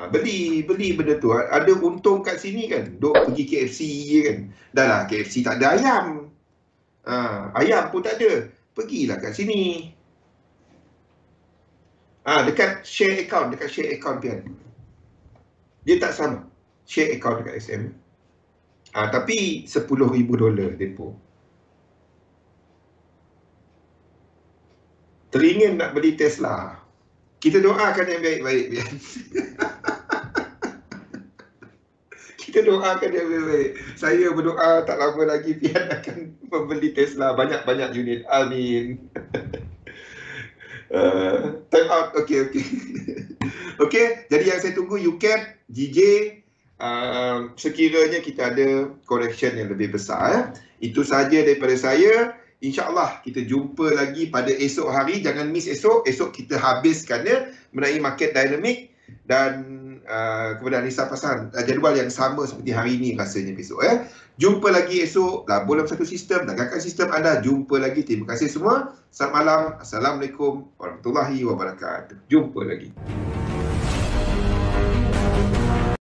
Beli benda tu. Ada untung kat sini kan. Duk pergi KFC je kan. Dah lah, KFC tak ada ayam. Ayam pun tak ada. Pergilah kat sini. Dekat share account Pian. Dia tak sama. Share account dekat SM. Tapi $10,000 depo. Teringin nak beli Tesla. Kita doakan yang baik-baik, Pian. Kita doakan yang baik-baik. Saya berdoa tak lama lagi Pian akan membeli Tesla. Banyak-banyak unit. Amin. Time out. Okey. Okey, jadi yang saya tunggu UCAT, GJ, sekiranya kita ada correction yang lebih besar. Itu saja daripada saya. InsyaAllah kita jumpa lagi pada esok hari. Jangan miss esok. Esok kita habiskan mengenai market dynamic. Dan kepada Anissa pasang jadual yang sama seperti hari ini rasanya besok. Jumpa lagi esok. Labur dalam satu sistem. Dagangkan sistem anda. Jumpa lagi. Terima kasih semua. Selamat malam. Assalamualaikum warahmatullahi wabarakatuh. Jumpa lagi.